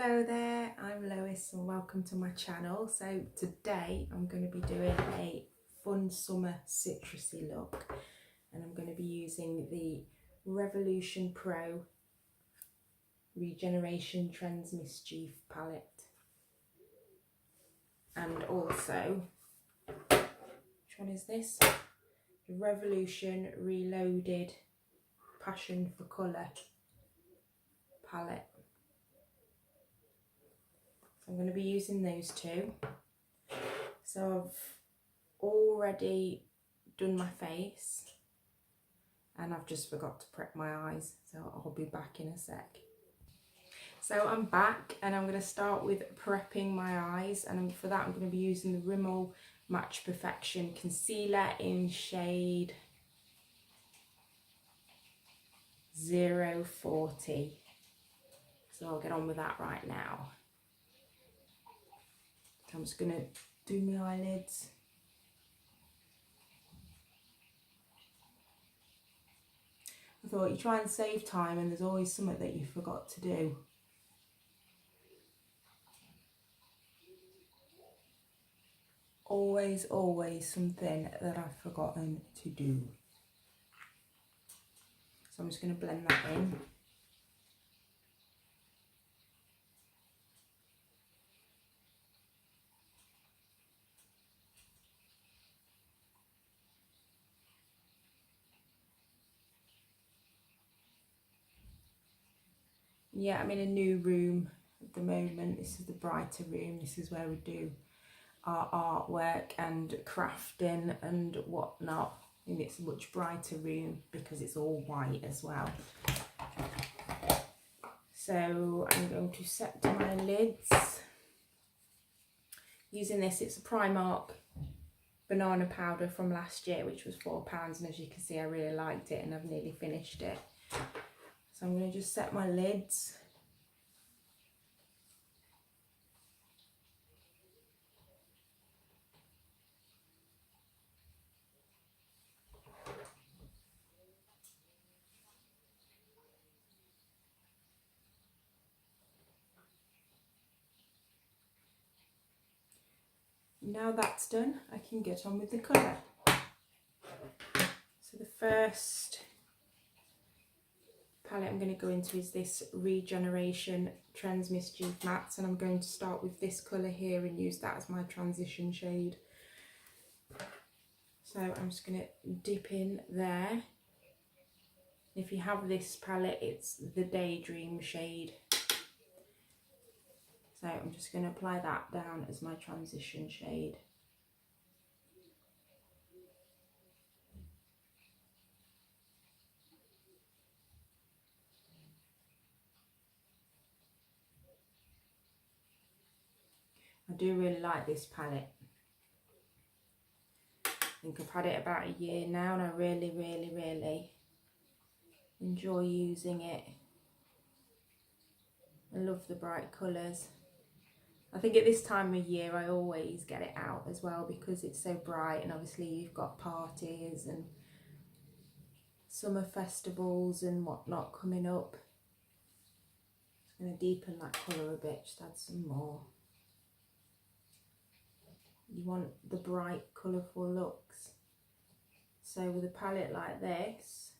Hello there, I'm Lois and welcome to my channel. So today I'm going to be doing a fun summer citrusy look, and I'm going to be using the Revolution Pro Regeneration Trends Mischief palette, and also, which one is this? The Revolution Reloaded Passion for Colour palette. I'm going to be using those two. So I've already done my face and I've just forgot to prep my eyes, so I'll be back in a sec. So I'm back and I'm going to start with prepping my eyes, and for that I'm going to be using the Rimmel Match Perfection Concealer in shade 040. So I'll get on with that right now. I'm just going to do my eyelids. I thought you try and save time and there's always something that you forgot to do. Always something that I've forgotten to do. So I'm just going to blend that in. Yeah, I'm in a new room at the moment. This is the brighter room. This is where we do our artwork and crafting and whatnot. And it's a much brighter room because it's all white as well. So I'm going to set my lids. Using this, it's a Primark banana powder from last year, which was £4, and as you can see I really liked it and I've nearly finished it. So I'm going to just set my lids. Now that's done, I can get on with the colour. So the first palette I'm going to go into is this Regeneration Trends Mischief Mattes, and I'm going to start with this colour here and use that as my transition shade. So I'm just going to dip in there. If you have this palette, it's the Daydream shade. So I'm just going to apply that down as my transition shade. I do really like this palette. I think I've had it about a year now and I really enjoy using it. I love the bright colours. I think at this time of year I always get it out as well because it's so bright, and obviously you've got parties and summer festivals and whatnot coming up. Just going to deepen that colour a bit, just add some more. You want the bright colourful looks. So with a palette like this,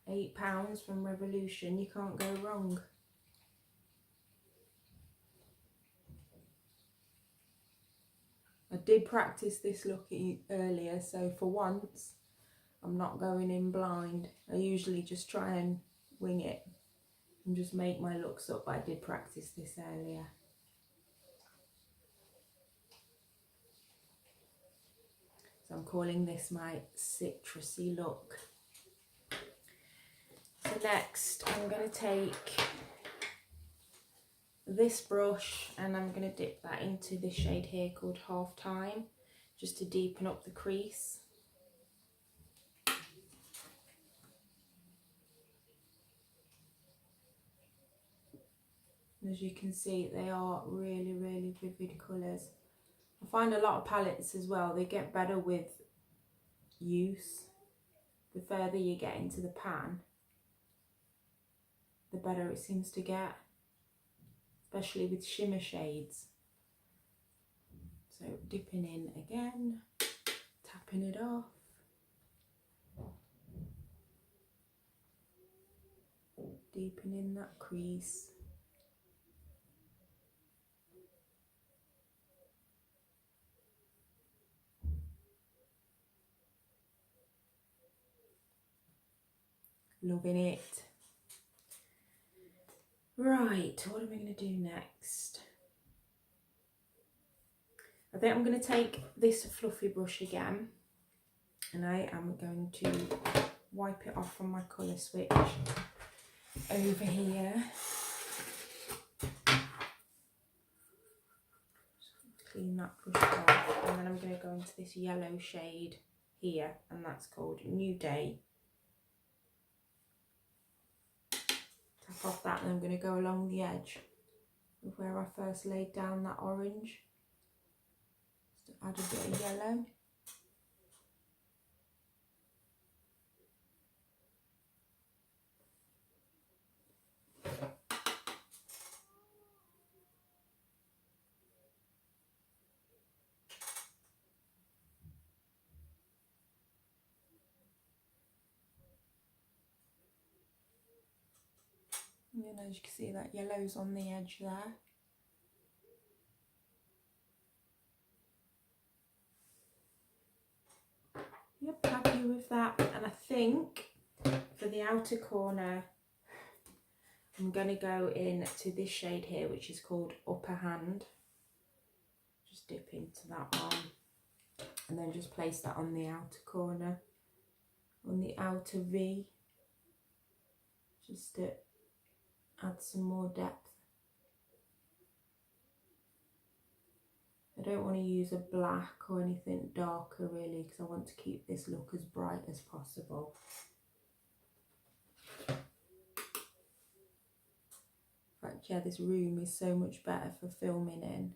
£8 from Revolution, you can't go wrong. I did practice this look earlier, so for once I'm not going in blind. I usually just try and wing it and just make my looks up, but I did practice this earlier. So I'm calling this my citrusy look. So next I'm going to take this brush and I'm going to dip that into this shade here called Half Time, just to deepen up the crease. And as you can see, they are really vivid colours. I find a lot of palettes as well, they get better with use. The further you get into the pan, the better it seems to get. especially with shimmer shades. So dipping in again, tapping it off. Deepening that crease. Loving it. Right, what am I going to do next? I think I'm going to take this fluffy brush again, and I am going to wipe it off from my colour switch over here. Clean that brush off, and then I'm going to go into this yellow shade here, and that's called New Day. Tap off that, and I'm going to go along the edge of where I first laid down that orange. Just to add a bit of yellow. And then as you can see, that yellow's on the edge there. Yep, happy with that. And I think for the outer corner, I'm going to go into this shade here, which is called Upper Hand. Just dip into that one, and then just place that on the outer corner, on the outer V, just to add some more depth. I don't want to use a black or anything darker really, because I want to keep this look as bright as possible. In fact, yeah, this room is so much better for filming in.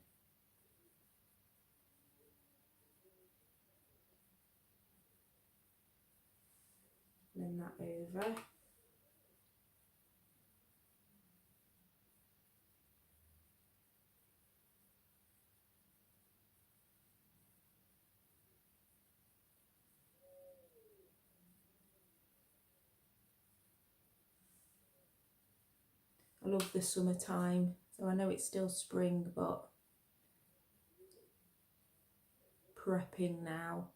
Blend that over. I love the summertime, so I know it's still spring, but prepping now,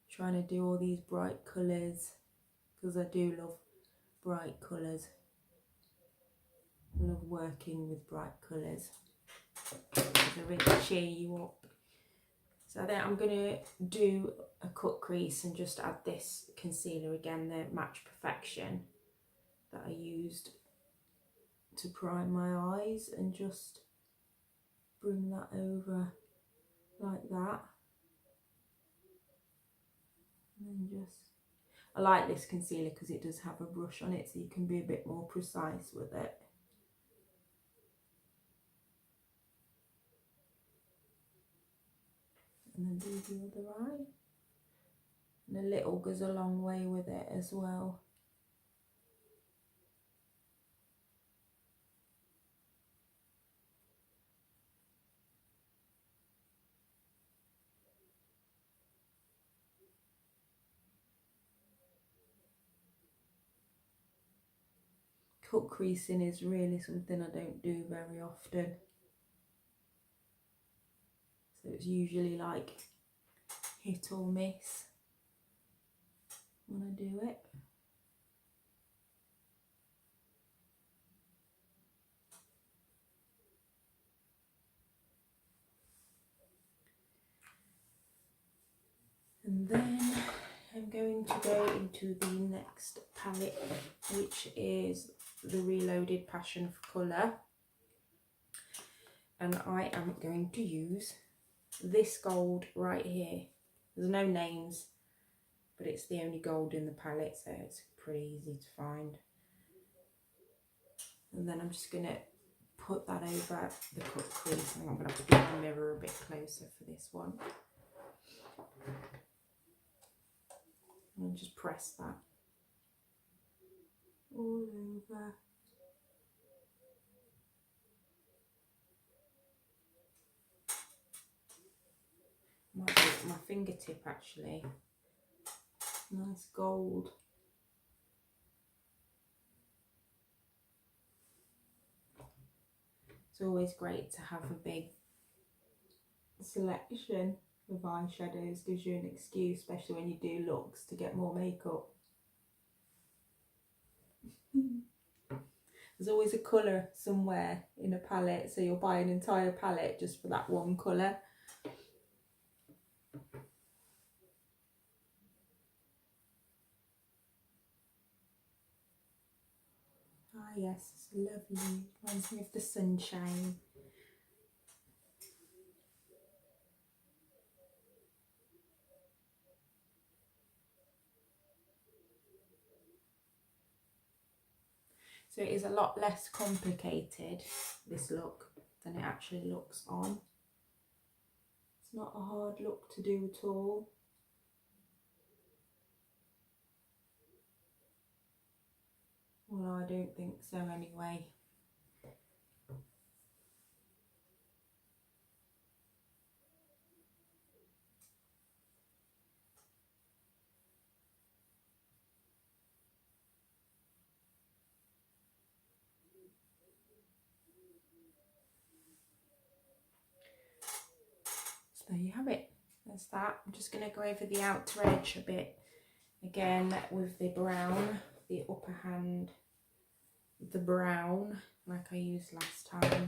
trying to do all these bright colours, because I do love bright colours. I love working with bright colours, they really cheer you up. So then I'm going to do a cut crease and just add this concealer again, the Match Perfection that I used to prime my eyes, and just bring that over like that. And then just, I like this concealer because it does have a brush on it, so you can be a bit more precise with it. And then do the other eye. And a little goes a long way with it as well. Cut creasing is really something I don't do very often. So it's usually like hit or miss when I do it. And then I'm going to go into the next palette, which is the Reloaded Passion for Colour. And I am going to use this gold right here. There's no names, but it's the only gold in the palette, so it's pretty easy to find. And then I'm just going to put that over the cut crease. I'm going to have to get the mirror a bit closer for this one. And just press that all over. my fingertip actually. Nice gold. It's always great to have a big selection of eyeshadows, gives you an excuse, especially when you do looks, to get more makeup. There's always a colour somewhere in a palette, so you'll buy an entire palette just for that one colour. Ah yes, it's lovely. Reminds me of the sunshine. So it is a lot less complicated, this look, than it actually looks on. It's not a hard look to do at all. Well, I don't think so anyway. So there you have it. That's that. I'm just going to go over the outer edge a bit again with the brown, the upper hand, the brown like I used last time.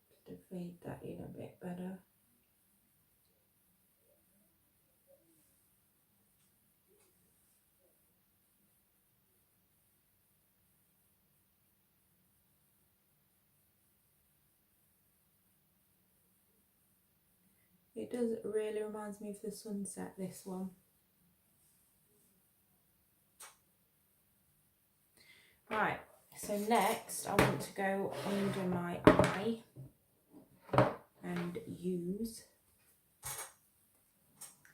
Just to fade that in a bit better. It does, it really reminds me of the sunset, this one. Right, so next I want to go under my eye and use,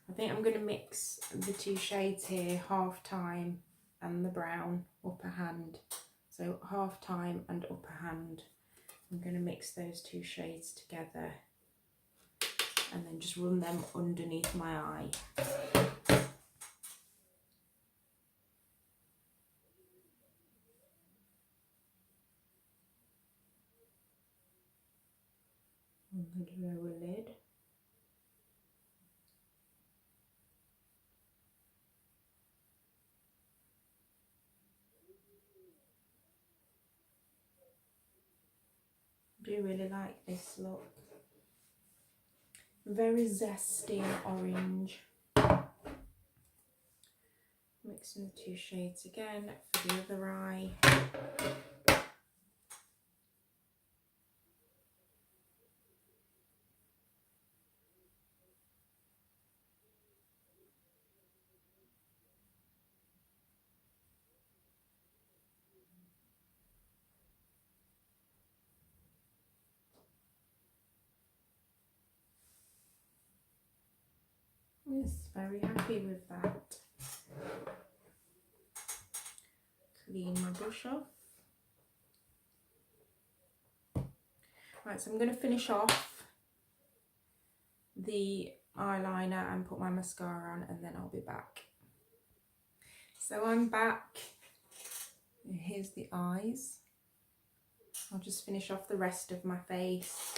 I think I'm going to mix the two shades here, Half Time and the brown, upper hand. So Half Time and upper hand. I'm going to mix those two shades together and then just run them underneath my eye. On the lower lid. I do really like this look. Very zesty and orange. Mixing the two shades again for the other eye. Yes, very happy with that. Clean my brush off. Right, so I'm going to finish off the eyeliner and put my mascara on, and then I'll be back. So I'm back. Here's the eyes. I'll just finish off the rest of my face.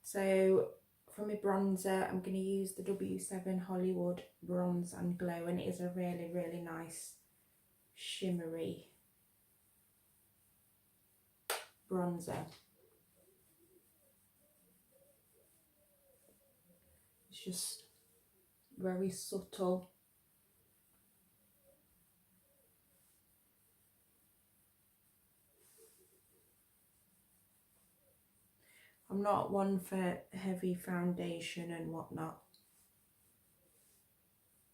So for my bronzer, I'm going to use the W7 Hollywood Bronze and Glow, and it is a really, really nice shimmery bronzer. It's just very subtle. I'm not one for heavy foundation and whatnot.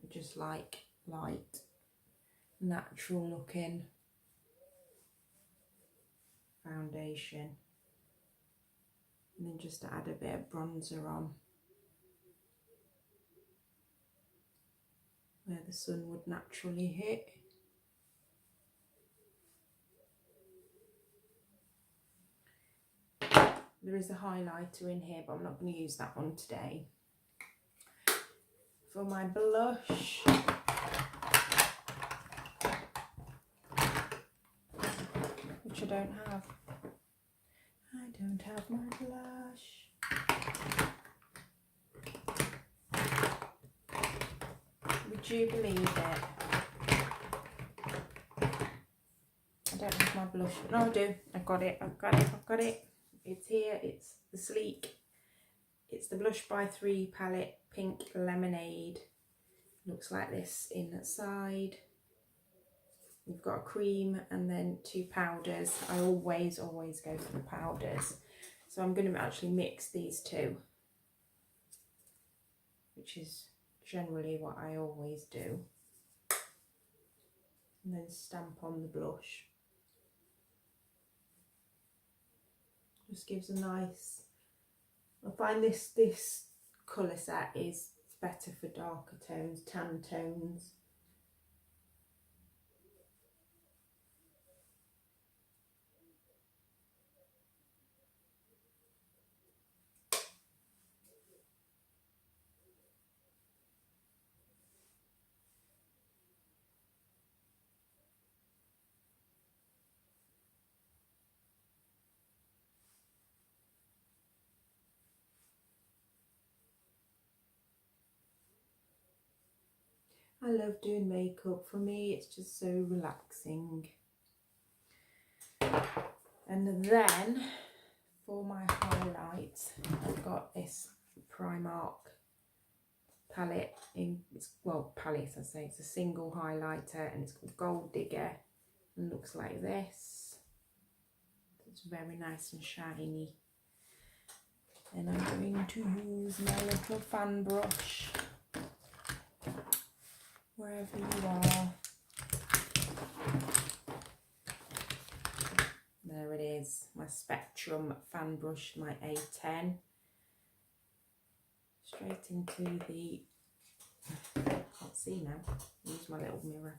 I just like light, natural looking foundation. And then just to add a bit of bronzer on where the sun would naturally hit. There is a highlighter in here, but I'm not going to use that one today. For my blush, which I don't have. I don't have my blush. Would you believe it? I don't have my blush. No, I do. I've got it. I've got it. I've got it. It's here. It's the Sleek. It's the Blush by 3 palette, Pink Lemonade. Looks like this inside. You've got a cream and then 2 powders. I always go for the powders. So I'm going to actually mix these two, which is generally what I always do. And then stamp on the blush. Just gives a nice, I find this colour set is better for darker tones, tan tones. I love doing makeup. For me, it's just so relaxing. And then for my highlights, I've got this Primark palette palette, I say. It's a single highlighter and it's called Gold Digger and looks like this. It's very nice and shiny. And I'm going to use my little fan brush wherever you are. There it is, my Spectrum fan brush, my A10. Straight into the, can't see now, use my little mirror.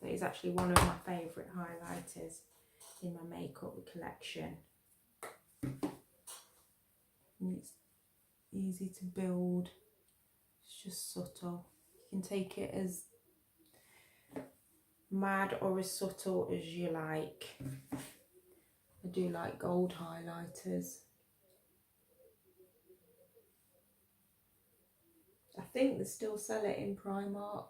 That is actually one of my favourite highlighters in my makeup collection. And it's easy to build, it's just subtle. You can take it as mad or as subtle as you like. I do like gold highlighters. I think they still sell it in Primark.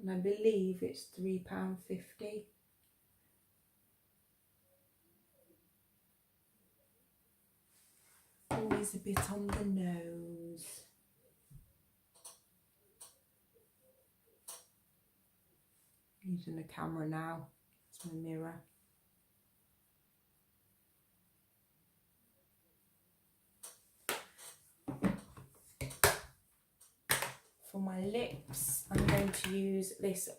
And I believe it's £3.50. Always a bit on the nose. Using the camera now, it's my mirror. For my lips, I'm going to use this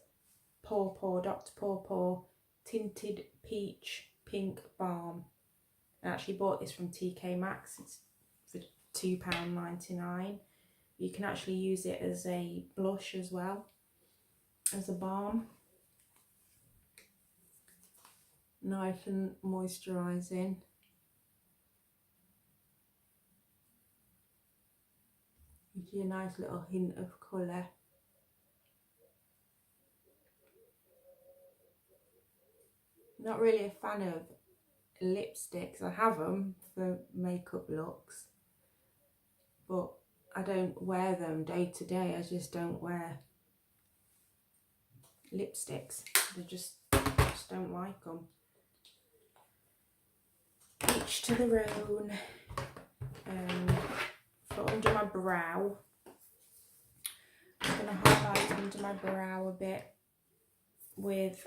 Dr. Paw Paw Tinted Peach Pink Balm. I actually bought this from TK Maxx. It's for £2.99. You can actually use it as a blush as well, as a balm. Nice and moisturising. Gives you a nice little hint of colour. Not really a fan of lipsticks. I have them for makeup looks, but I don't wear them day to day. I just don't wear lipsticks. I just don't like them. Each to their own. For under my brow, I'm going to highlight under my brow a bit with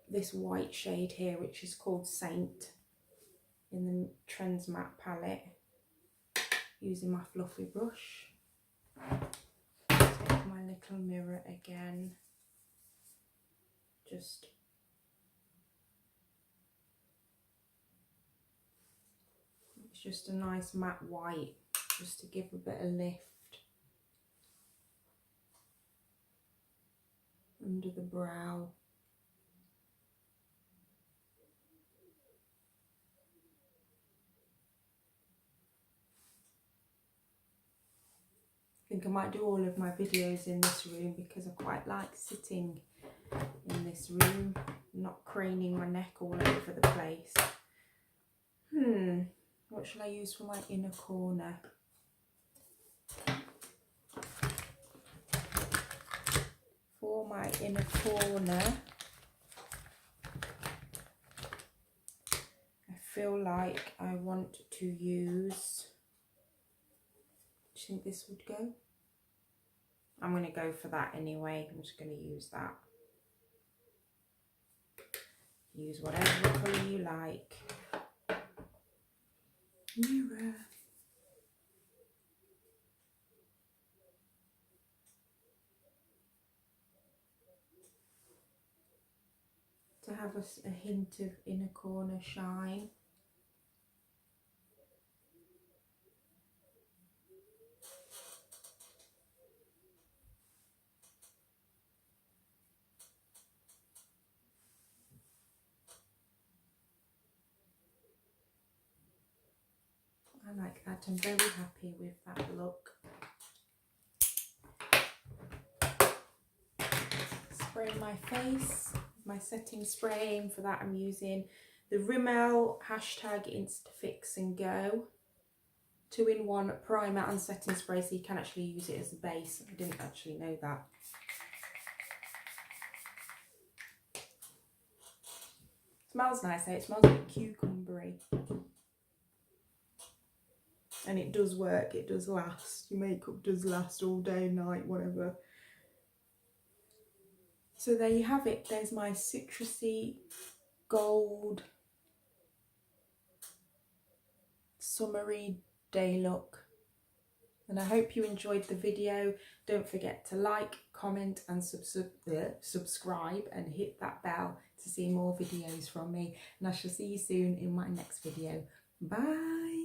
this white shade here, which is called Saint, in the Trends Matte palette, using my fluffy brush. Take my little mirror again, it's just a nice matte white, just to give a bit of lift. under the brow. I think I might do all of my videos in this room because I quite like sitting in this room, not craning my neck all over the place. What shall I use for my inner corner? For my inner corner, I feel like I want to use, do you think this would go? I'm going to go for that anyway. I'm just going to use that. Use whatever colour you like. Mirror. To have a hint of inner corner shine. I like that. I'm very happy with that look. Spray my face, my setting spray, and for that I'm using the Rimmel #Instafix and Go 2-in-1 primer and setting spray, so you can actually use it as a base. I didn't actually know that. Smells nice though, it smells a bit cucumbery. And it does work, it does last. Your makeup does last all day, night, whatever. So there you have it. There's my Citrusy gold summery day look. And I hope you enjoyed the video. Don't forget to like, comment and subscribe and hit that bell to see more videos from me. And I shall see you soon in my next video. Bye!